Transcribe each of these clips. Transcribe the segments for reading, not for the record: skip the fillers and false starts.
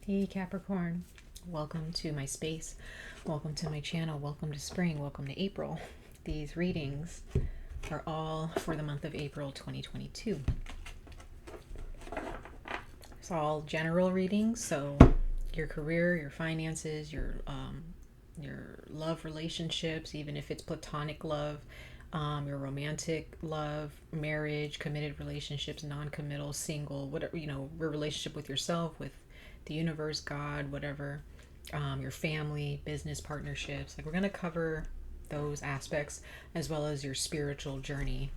Hey Capricorn, welcome to my space, welcome to my channel, welcome to spring, welcome to April. These readings are all for the month of April 2022. It's all general readings, so your career, your finances, your love relationships, even if it's platonic love, your romantic love, marriage, committed relationships, non-committal, single, whatever, your relationship with yourself, with the universe, God, whatever, your family, business partnerships. Like, we're going to cover those aspects as well as your spiritual journey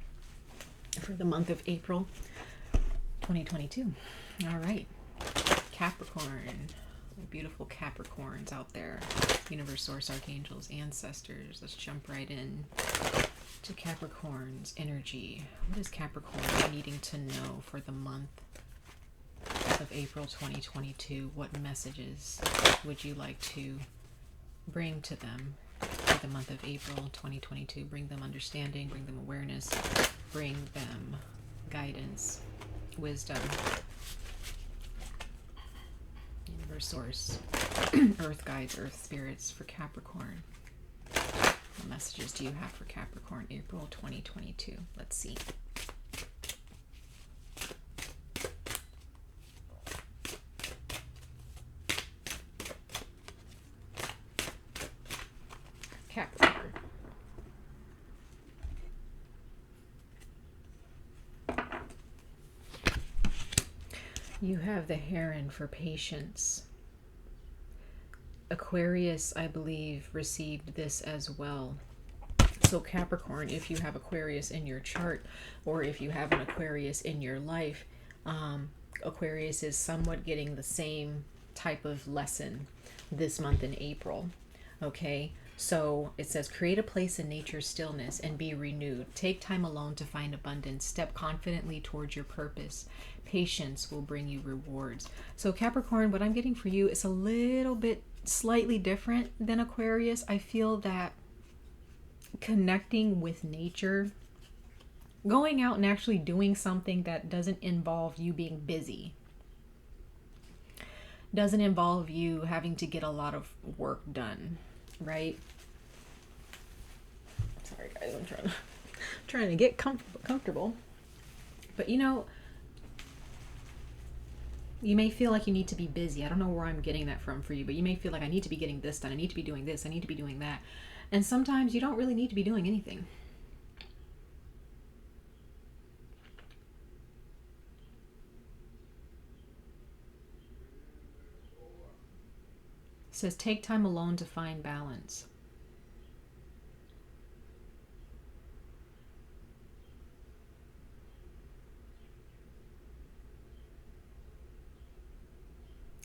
for the month of April 2022. All right, Capricorn, beautiful Capricorns out there, universe, source, archangels, ancestors. Let's jump right in to Capricorn's energy. What is Capricorn needing to know for the month of April 2022? What messages would you like to bring to them for the month of April 2022? Bring them understanding, bring them awareness, bring them guidance, wisdom, universe, source, earth guides, earth spirits for Capricorn. What messages do you have for Capricorn April 2022? Let's see. Capricorn. You have the Heron for patience. Aquarius, I believe, received this as well. So Capricorn, if you have Aquarius in your chart, or if you have an Aquarius in your life, Aquarius is somewhat getting the same type of lesson this month in April. Okay, so it says, create a place in nature's stillness and be renewed. Take time alone to find abundance. Step confidently towards your purpose. Patience will bring you rewards. So Capricorn, what I'm getting for you is a little bit slightly different than Aquarius. I feel that connecting with nature, going out and actually doing something that doesn't involve you being busy, doesn't involve you having to get a lot of work done, right? Sorry guys, I'm trying to get comfortable. But you may feel like you need to be busy. I don't know where I'm getting that from for you, but you may feel like I need to be getting this done. I need to be doing this. I need to be doing that. And sometimes you don't really need to be doing anything. It says, take time alone to find balance.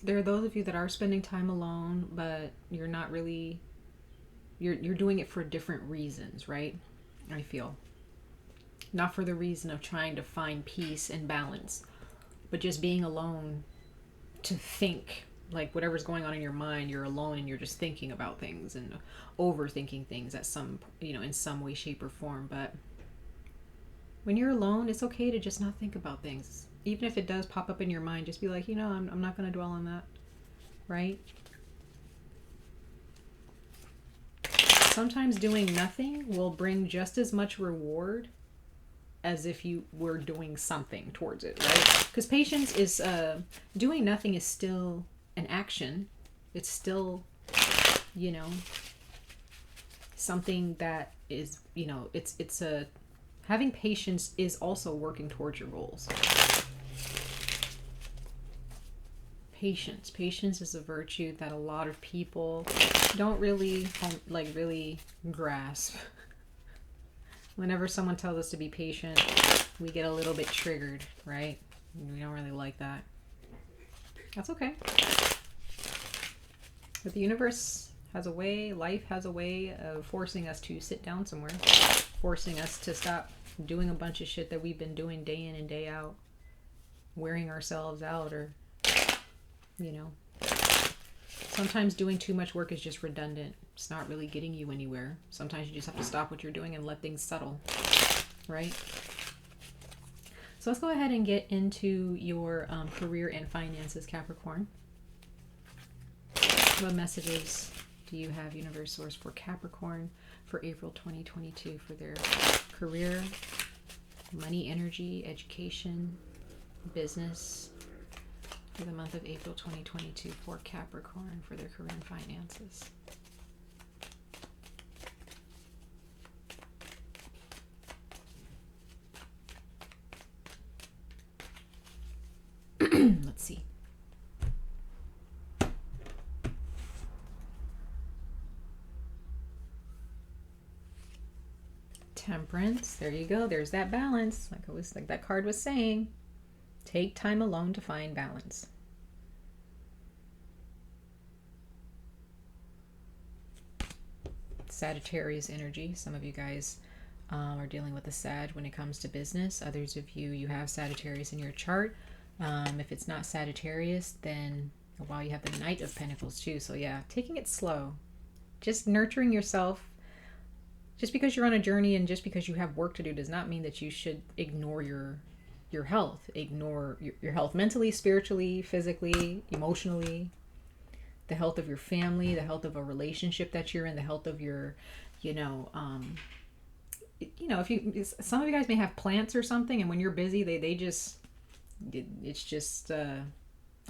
There are those of you that are spending time alone, but you're not really, you're doing it for different reasons, right? I feel. Not for the reason of trying to find peace and balance, but just being alone to think. Like, whatever's going on in your mind, you're alone and you're just thinking about things and overthinking things at some, in some way, shape, or form. But when you're alone, it's okay to just not think about things. Even if it does pop up in your mind, just be like, I'm not going to dwell on that, right? Sometimes doing nothing will bring just as much reward as if you were doing something towards it, right? Because patience is, doing nothing is still an action. It's still, something that is, having patience is also working towards your goals. Patience is a virtue that a lot of people don't really grasp. Whenever someone tells us to be patient, we get a little bit triggered, right? We don't really like that. That's okay. But the universe has a way, life has a way of forcing us to sit down somewhere, forcing us to stop doing a bunch of shit that we've been doing day in and day out, wearing ourselves out, or sometimes doing too much work is just redundant. It's not really getting you anywhere. Sometimes you just have to stop what you're doing and let things settle, right? So let's go ahead and get into your career and finances, Capricorn. What messages do you have, Universe Source, for Capricorn for April 2022 for their career, money, energy, education, business, for the month of April 2022 for Capricorn for their career and finances? Let's see. Temperance. There you go. There's that balance. Like that card was saying. Take time alone to find balance. Sagittarius energy. Some of you guys are dealing with the Sag when it comes to business. Others of you have Sagittarius in your chart. If it's not Sagittarius, then you have the Knight of Pentacles too. So yeah, taking it slow, just nurturing yourself. Just because you're on a journey and just because you have work to do does not mean that you should ignore your health. Ignore your health mentally, spiritually, physically, emotionally, the health of your family, the health of a relationship that you're in, the health of your, some of you guys may have plants or something, and when you're busy, it's just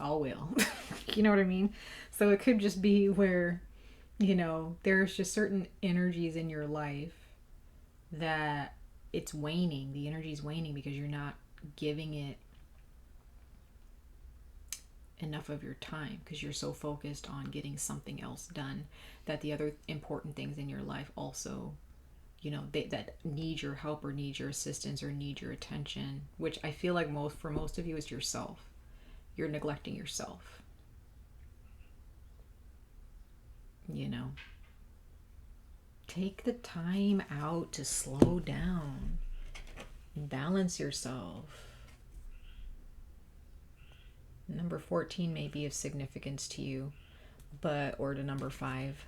all will. You know what I mean? So it could just be where, there's just certain energies in your life that it's waning. The energy is waning because you're not giving it enough of your time, because you're so focused on getting something else done that the other important things in your life also, that need your help or need your assistance or need your attention, which I feel like for most of you is yourself. You're neglecting yourself. Take the time out to slow down, balance yourself. Number 14 may be of significance to you, or to number 5.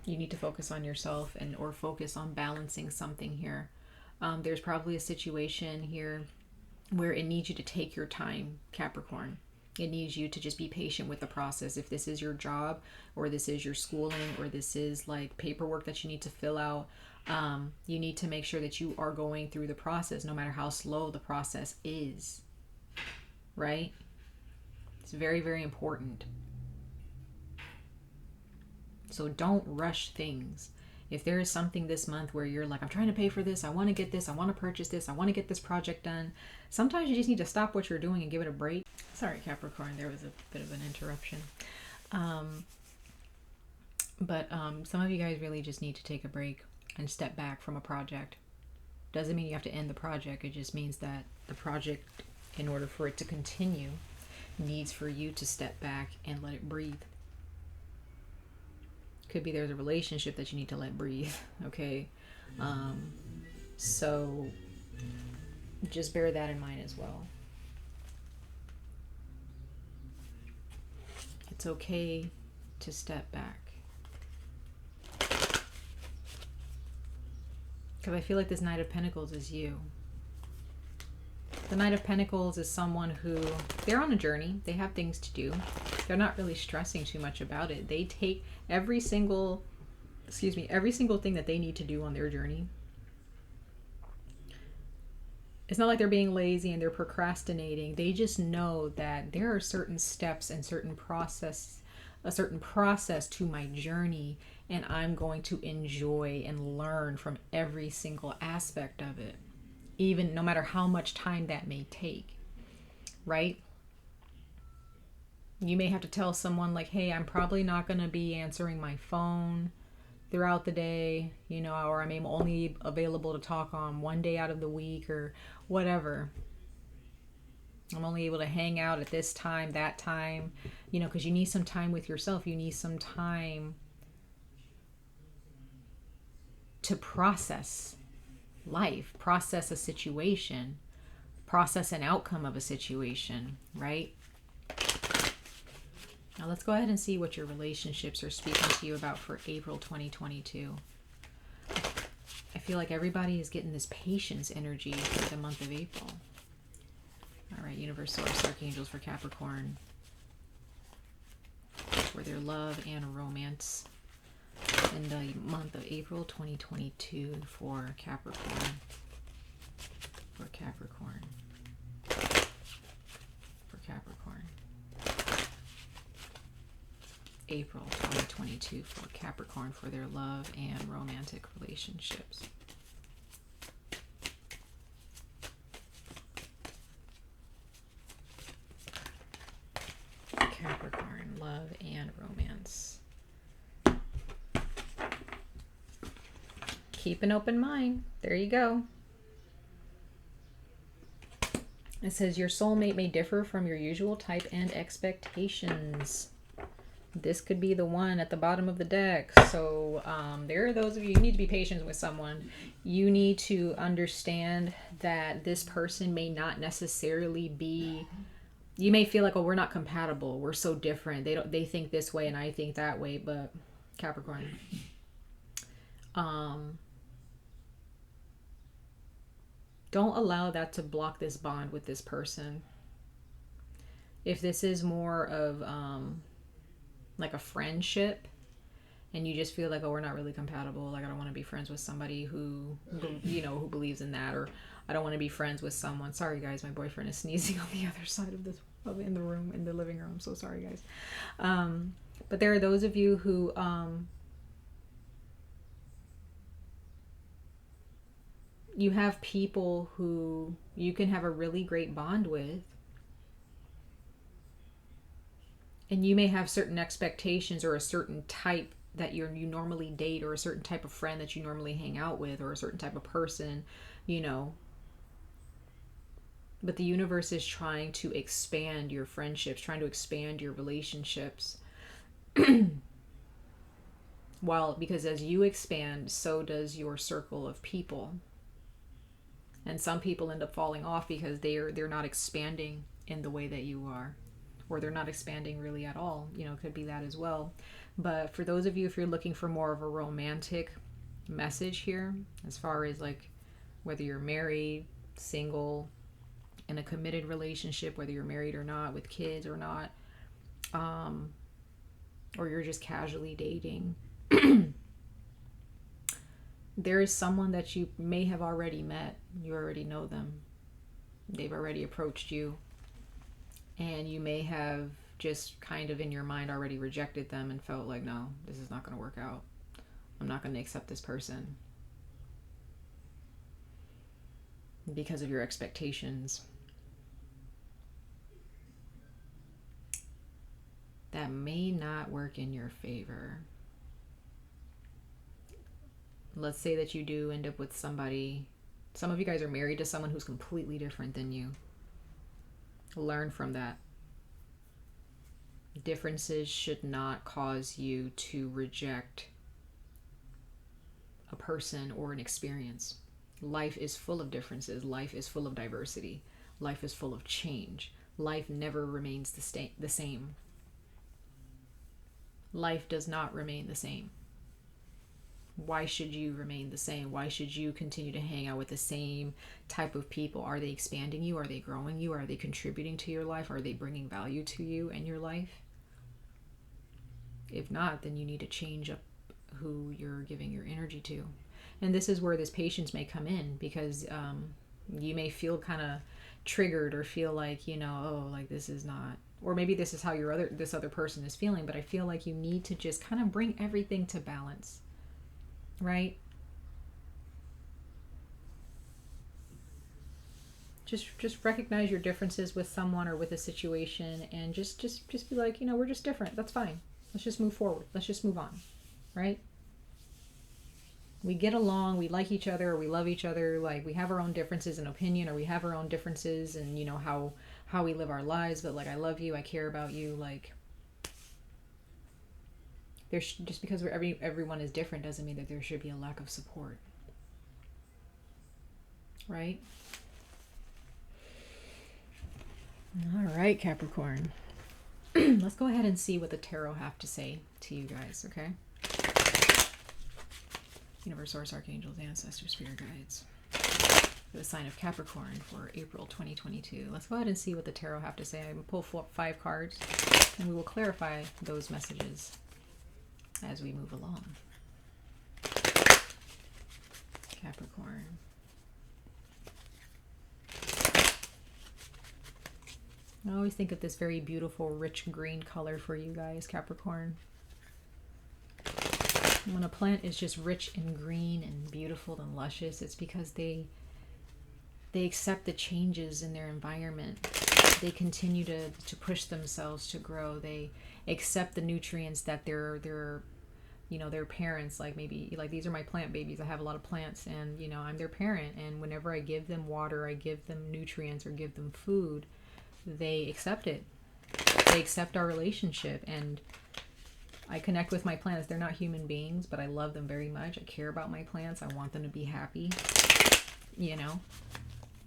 You need to focus on yourself or focus on balancing something here. There's probably a situation here where it needs you to take your time, Capricorn. It needs you to just be patient with the process. If this is your job, or this is your schooling, or this is like paperwork that you need to fill out, you need to make sure that you are going through the process, no matter how slow the process is, right? It's very, very important. So don't rush things. If there is something this month where you're like, I'm trying to pay for this, I want to get this, I want to purchase this, I want to get this project done, sometimes you just need to stop what you're doing and give it a break. Sorry, Capricorn, there was a bit of an interruption. But some of you guys really just need to take a break and step back from a project. Doesn't mean you have to end the project. It just means that the project, in order for it to continue, needs for you to step back and let it breathe. Could be there's a relationship that you need to let breathe, okay? So just bear that in mind as well. It's okay to step back. Because I feel like this Knight of Pentacles is you. The Knight of Pentacles is someone who, they're on a journey. They have things to do. They're not really stressing too much about it. They take every single thing that they need to do on their journey. It's not like they're being lazy and they're procrastinating. They just know that there are certain steps and a certain process to my journey, and I'm going to enjoy and learn from every single aspect of it, even no matter how much time that may take, right? You may have to tell someone like, hey, I'm probably not going to be answering my phone throughout the day, or I'm only available to talk on one day out of the week or whatever. I'm only able to hang out at this time, that time, because you need some time with yourself. You need some time to process life, process a situation, process an outcome of a situation, right? Now let's go ahead and see what your relationships are speaking to you about for April 2022. I feel like everybody is getting this patience energy for the month of April. All right, universe, source, archangels for Capricorn, for their love and romance in the month of April 2022 for Capricorn. For Capricorn. For Capricorn. April 2022 for Capricorn, for their love and romantic relationships. Capricorn, love and romance. Keep an open mind. There you go. It says your soulmate may differ from your usual type and expectations. This could be the one at the bottom of the deck. So there are those of you, you need to be patient with someone. You need to understand that this person may not necessarily be, you may feel like, oh, we're not compatible. We're so different. They think this way and I think that way. But Capricorn, don't allow that to block this bond with this person. If this is more of like a friendship and you just feel like, oh, we're not really compatible, like I don't want to be friends with somebody who, you know, who believes in that, or I don't want to be friends with someone. Sorry guys, my boyfriend is sneezing on the other side of this, in the room, in the living room. I'm so sorry guys. But there are those of you who you have people who you can have a really great bond with, and you may have certain expectations or a certain type that you normally date, or a certain type of friend that you normally hang out with, or a certain type of person, you know. But the universe is trying to expand your friendships, trying to expand your relationships. Because as you expand, so does your circle of people. And some people end up falling off because they're not expanding in the way that you are. Or they're not expanding really at all. You know, could be that as well. But for those of you, if you're looking for more of a romantic message here, as far as like whether you're married, single, in a committed relationship, whether you're married or not, with kids or not, or you're just casually dating, there is someone that you may have already met. You already know them. They've already approached you. And you may have just kind of in your mind already rejected them and felt like, no, this is not going to work out. I'm not going to accept this person because of your expectations. That may not work in your favor. Let's say that you do end up with somebody. Some of you guys are married to someone who's completely different than you. Learn from that. Differences should not cause you to reject a person or an experience. Life is full of differences. Life is full of diversity. Life is full of change. Life never remains the same. Life does not remain the same. Why should you remain the same? Why should you continue to hang out with the same type of people? Are they expanding you? Are they growing you? Are they contributing to your life? Are they bringing value to you and your life? If not, then you need to change up who you're giving your energy to. And this is where this patience may come in, because you may feel kind of triggered or feel like, you know, oh, like this is not, or maybe this is how this other person is feeling, but I feel like you need to just kind of bring everything to balance. Right? Just recognize your differences with someone or with a situation, and just be like, you know, we're just different. That's fine. Let's just move forward. Let's just move on. Right? We get along, we like each other, or we love each other, like we have our own differences in opinion, or we have our own differences in, you know, how we live our lives, but like I love you, I care about you, like just because everyone is different doesn't mean that there should be a lack of support. Right? All right, Capricorn. Let's go ahead and see what the tarot have to say to you guys, okay? Universe, source, archangels, ancestors, spirit guides. for the sign of Capricorn for April 2022. Let's go ahead and see what the tarot have to say. I'm going to pull 5 cards and we will clarify those messages as we move along. Capricorn. I always think of this very beautiful, rich green color for you guys, Capricorn. When a plant is just rich and green and beautiful and luscious, it's because they accept the changes in their environment. They continue to push themselves to grow. They accept the nutrients that their parents, like maybe like these are my plant babies. I have a lot of plants, and I'm their parent, and whenever I give them water, I give them nutrients or give them food, they accept it. They accept our relationship, and I connect with my plants. They're not human beings, but I love them very much. I care about my plants. I want them to be happy,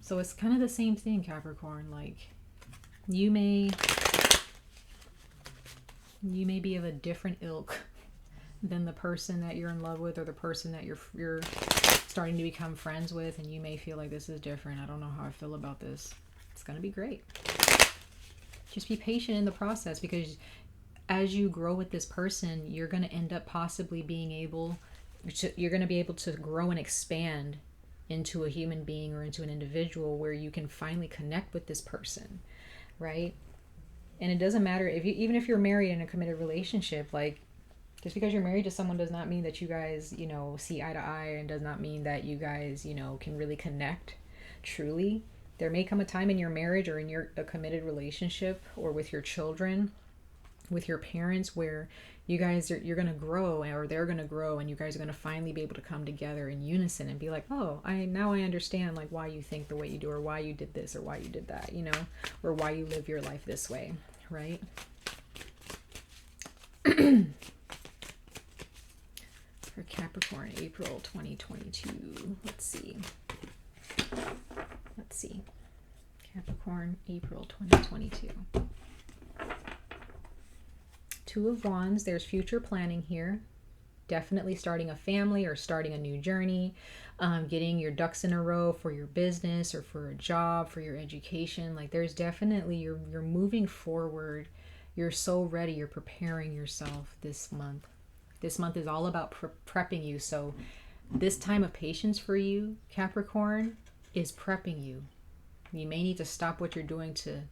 So it's kind of the same thing, Capricorn. Like, you may be of a different ilk than the person that you're in love with, or the person that you're starting to become friends with, and you may feel like this is different. I don't know how I feel about this. It's going to be great. Just be patient in the process, because as you grow with this person, you're going to end up possibly you're going to be able to grow and expand into a human being or into an individual where you can finally connect with this person, right? And it doesn't matter even if you're married in a committed relationship, like, just because you're married to someone does not mean that you guys, see eye to eye, and does not mean that you guys, can really connect truly. There may come a time in your marriage or in a committed relationship, or with your children, with your parents, where you're going to grow, or they're going to grow, and you guys are going to finally be able to come together in unison and be like, oh, now I understand like why you think the way you do, or why you did this, or why you did that, or why you live your life this way, right? For Capricorn, April 2022. Let's see. Capricorn, April 2022. 2 of Wands. There's future planning here. Definitely starting a family or starting a new journey. Getting your ducks in a row for your business or for a job, for your education. Like, there's definitely, you're moving forward. You're so ready. You're preparing yourself this month. This month is all about prepping you. So this time of patience for you, Capricorn, is prepping you. You may need to stop what you're doing to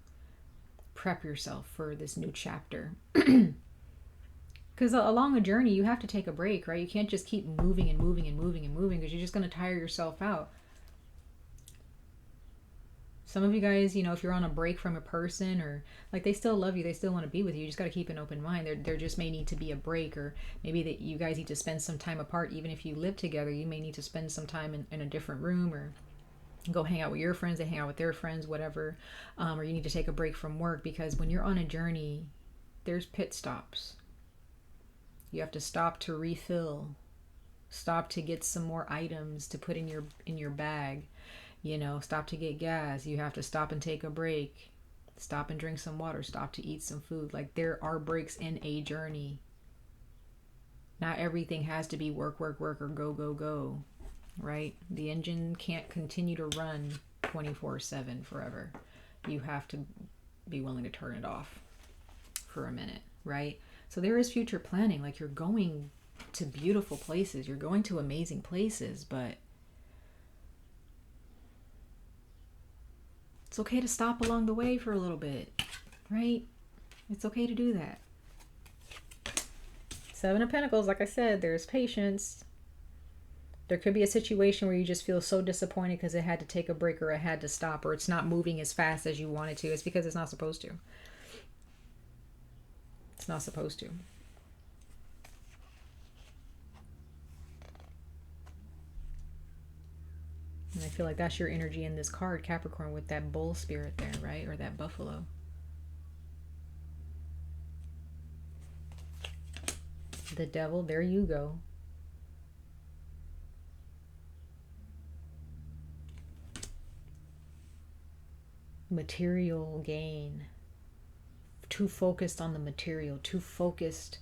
prep yourself for this new chapter. Because along a journey, you have to take a break, right? You can't just keep moving and moving and moving and moving, because you're just going to tire yourself out. Some of you guys, if you're on a break from a person, or like they still love you, they still want to be with you, you just got to keep an open mind. There just may need to be a break, or maybe that you guys need to spend some time apart. Even if you live together, you may need to spend some time in a different room, or go hang out with your friends, they hang out with their friends, whatever. Or you need to take a break from work, because when you're on a journey, there's pit stops. You have to stop to refill, stop to get some more items to put in your bag, stop to get gas. You have to stop and take a break, stop and drink some water, stop to eat some food. Like, there are breaks in a journey. Not everything has to be work, work, work, or go, go, go, right? The engine can't continue to run 24/7 forever. You have to be willing to turn it off for a minute, right? So there is future planning. Like, you're going to beautiful places, you're going to amazing places, but it's okay to stop along the way for a little bit, right? It's okay to do that. 7 of Pentacles, like I said, there's patience. There could be a situation where you just feel so disappointed because it had to take a break, or it had to stop, or it's not moving as fast as you want it to. It's because it's not supposed to. It's not supposed to. And I feel like that's your energy in this card, Capricorn, with that bull spirit there, right? Or that buffalo. The Devil, there you go. Material gain. Too focused on the material, too focused.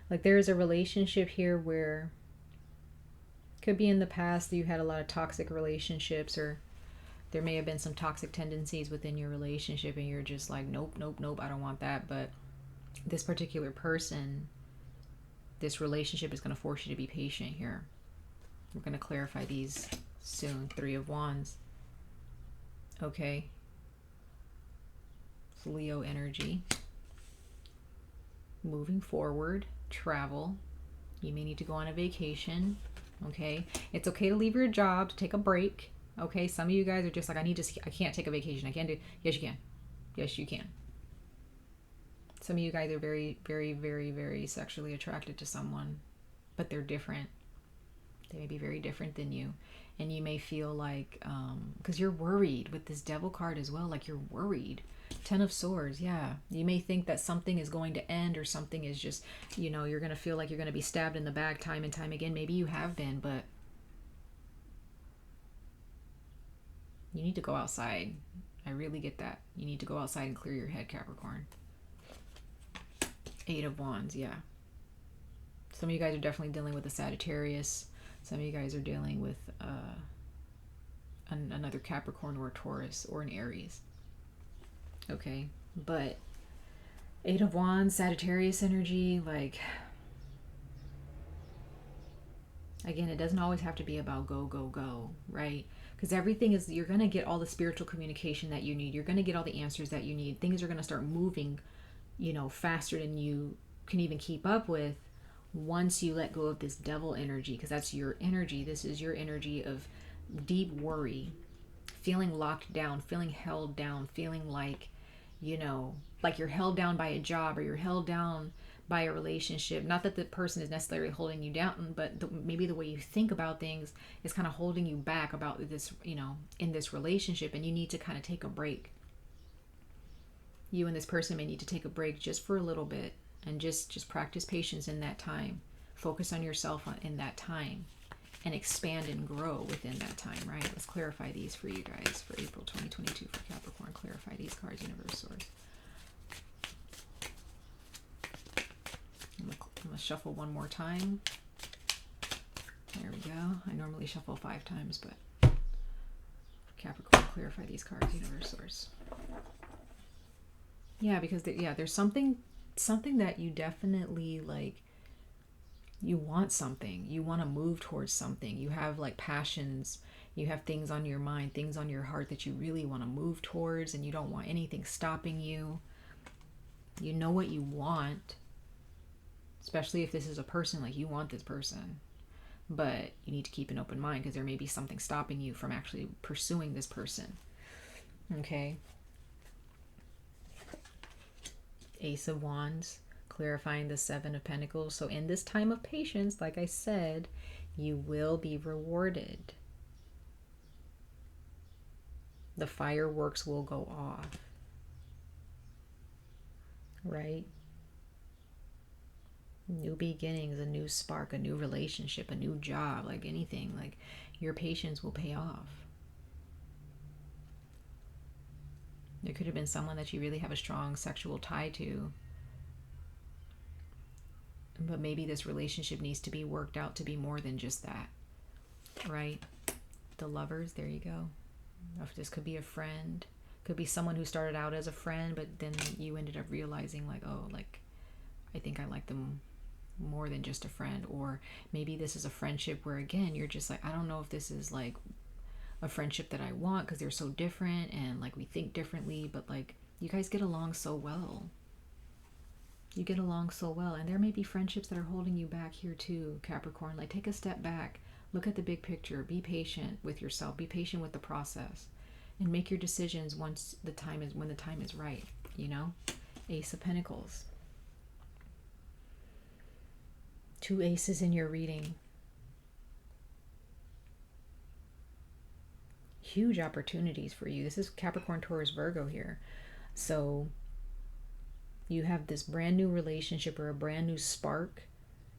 Like, there is a relationship here where, could be in the past that you had a lot of toxic relationships, or There may have been some toxic tendencies within your relationship and you're just like, nope, nope, nope, I don't want that. But this particular person, this relationship is going to force you to be patient here. We're going to clarify these soon. 3 of Wands. Okay. It's Leo energy. Moving forward, travel. You may need to go on a vacation. Okay. It's okay to leave your job, to take a break. Okay. Some of you guys are just like, I can't take a vacation. I can't do. Yes, you can. Yes, you can. Some of you guys are very, very, very, very sexually attracted to someone, but they're different. They may be very different than you. And you may feel like, because you're worried with this Devil card as well, like you're worried. 10 of Swords, yeah. You may think that something is going to end or something is just, you know, you're going to feel like you're going to be stabbed in the back time and time again. Maybe you have been, but you need to go outside. I really get that. You need to go outside and clear your head, Capricorn. 8 of Wands, yeah. Some of you guys are definitely dealing with a Sagittarius. Some of you guys are dealing with another Capricorn or a Taurus or an Aries. Okay, but 8 of Wands, Sagittarius energy, like, again, it doesn't always have to be about go, go, go, right? Because everything is, you're going to get all the spiritual communication that you need. You're going to get all the answers that you need. Things are going to start moving, you know, faster than you can even keep up with once you let go of this Devil energy, because that's your energy. This is your energy of deep worry, feeling locked down, feeling held down, feeling like, you know, like you're held down by a job or you're held down by a relationship. Not that the person is necessarily holding you down, but maybe the way you think about things is kind of holding you back about this, you know, in this relationship, and you need to kind of take a break. You and this person may need to take a break just for a little bit and just practice patience in that time. Focus on yourself in that time and expand and grow within that time, right? Let's clarify these for you guys for April 2022 for Capricorn. Clarify these cards, Universe Source. I'm gonna shuffle one more time. There we go. I normally shuffle 5 times, but Capricorn, clarify these cards, Universe Source. Yeah, because there's something that you definitely like. You want something. You want to move towards something. You have like passions. You have things on your mind, things on your heart that you really want to move towards, and you don't want anything stopping you. You know what you want, especially if this is a person, like you want this person, but you need to keep an open mind because there may be something stopping you from actually pursuing this person. Okay. Ace of Wands, clarifying the 7 of Pentacles. So in this time of patience, like I said, you will be rewarded. The fireworks will go off. Right? New beginnings, a new spark, a new relationship, a new job, like anything. Like your patience will pay off. There could have been someone that you really have a strong sexual tie to. But maybe this relationship needs to be worked out to be more than just that. Right? The Lovers, there you go. This could be a friend. Could be someone who started out as a friend, but then you ended up realizing like, oh, like, I think I like them more than just a friend. Or maybe this is a friendship where, again, you're just like, I don't know if this is like a friendship that I want because they're so different and like we think differently, but like you guys get along so well. You get along so well, and there may be friendships that are holding you back here too, Capricorn. Like take a step back, look at the big picture, be patient with yourself, be patient with the process, and make your decisions when the time is right, you know? Ace of Pentacles. 2 aces in your reading. Huge opportunities for you. This is Capricorn, Taurus, Virgo here. So you have this brand new relationship or a brand new spark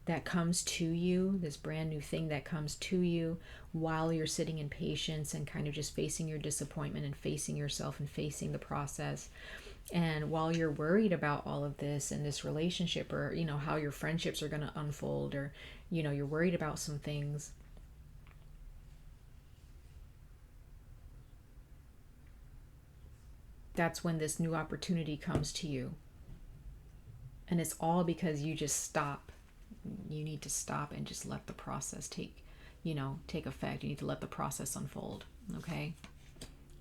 that comes to you, this brand new thing that comes to you while you're sitting in patience and kind of just facing your disappointment and facing yourself and facing the process. And while you're worried about all of this and this relationship, or, you know, how your friendships are going to unfold, or, you know, you're worried about some things, that's when this new opportunity comes to you. And it's all because you just stop. You need to stop and just let the process take effect. You need to let the process unfold. Okay?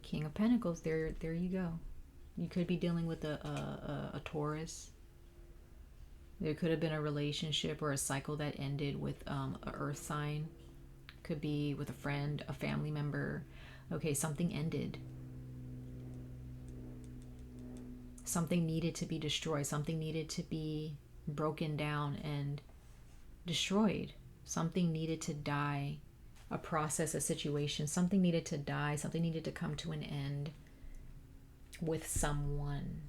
King of Pentacles, there you go. You could be dealing with a Taurus. There could have been a relationship or a cycle that ended with an earth sign. Could be with a friend, a family member. Okay, something ended. Something needed to be destroyed. Something needed to be broken down and destroyed. Something needed to die. A process, a situation. Something needed to die. Something needed to come to an end with someone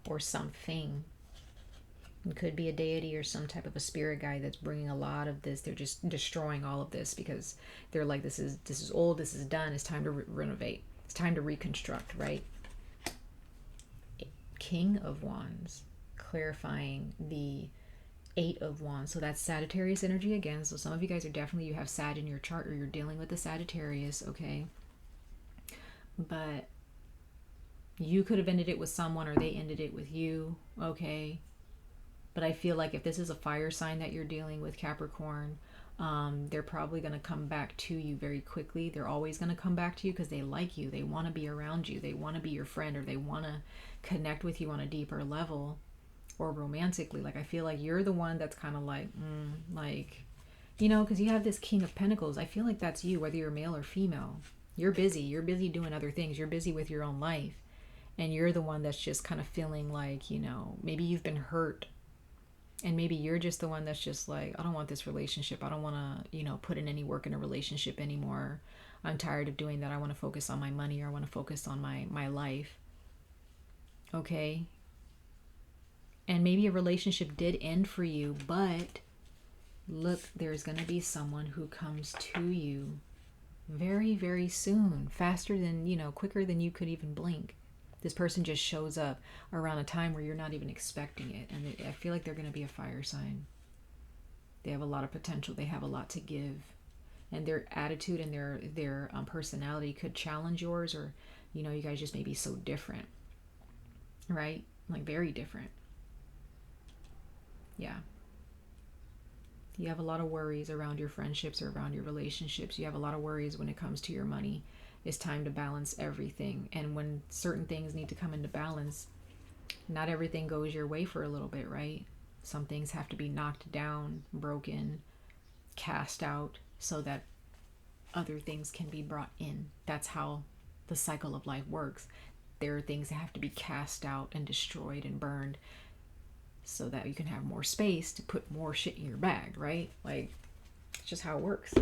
or something. It could be a deity or some type of a spirit guide that's bringing a lot of this. They're just destroying all of this because they're like, this is old, this is done, it's time to renovate, it's time to reconstruct, right? King of Wands, clarifying the Eight of Wands. So that's Sagittarius energy again. So some of you guys are definitely, you have Sag in your chart, or you're dealing with the Sagittarius, okay? But you could have ended it with someone, or they ended it with you, okay? But I feel like if this is a fire sign that you're dealing with, Capricorn, they're probably going to come back to you very quickly. They're always going to come back to you because they like you. They want to be around you. They want to be your friend, or they want to connect with you on a deeper level, or romantically. Like, I feel like you're the one that's kind of like, because you have this King of Pentacles. I feel like that's you, whether you're male or female. You're busy. You're busy doing other things. You're busy with your own life. And you're the one that's just kind of feeling like, maybe you've been hurt. And maybe you're just the one that's just like, I don't want this relationship. I don't want to, put in any work in a relationship anymore. I'm tired of doing that. I want to focus on my money, or I want to focus on my life. Okay? And maybe a relationship did end for you, but look, there's going to be someone who comes to you very, very soon. Faster than, quicker than you could even blink. This person just shows up around a time where you're not even expecting it. And I feel like they're going to be a fire sign. They have a lot of potential. They have a lot to give. And their attitude and their personality could challenge yours, or, you guys just may be so different. Right? Like, very different. Yeah. You have a lot of worries around your friendships or around your relationships. You have a lot of worries when it comes to your money. It's time to balance everything. And when certain things need to come into balance, not everything goes your way for a little bit, right? Some things have to be knocked down, broken, cast out, so that other things can be brought in. That's how the cycle of life works. There are things that have to be cast out and destroyed and burned, so that you can have more space to put more shit in your bag, right? Like, it's just how it works.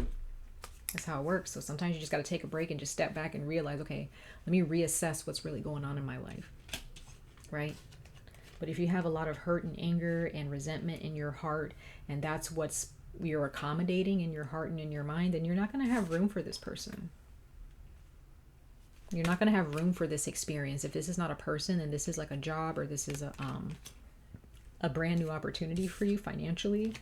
That's how it works. So sometimes you just got to take a break and just step back and realize, okay, let me reassess what's really going on in my life, right? But if you have a lot of hurt and anger and resentment in your heart, and that's what's you're accommodating in your heart and in your mind, then you're not going to have room for this person. You're not going to have room for this experience. If this is not a person, and this is like a job, or this is a brand new opportunity for you financially,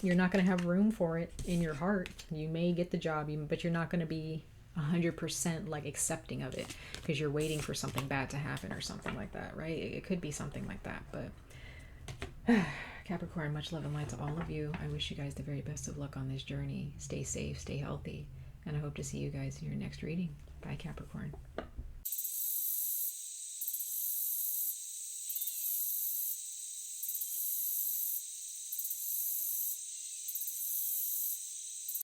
you're not going to have room for it in your heart. You may get the job, but you're not going to be 100% like accepting of it, because you're waiting for something bad to happen or something like that, right? It could be something like that. But Capricorn, much love and light to all of you. I wish you guys the very best of luck on this journey. Stay safe, stay healthy, and I hope to see you guys in your next reading. Bye, Capricorn.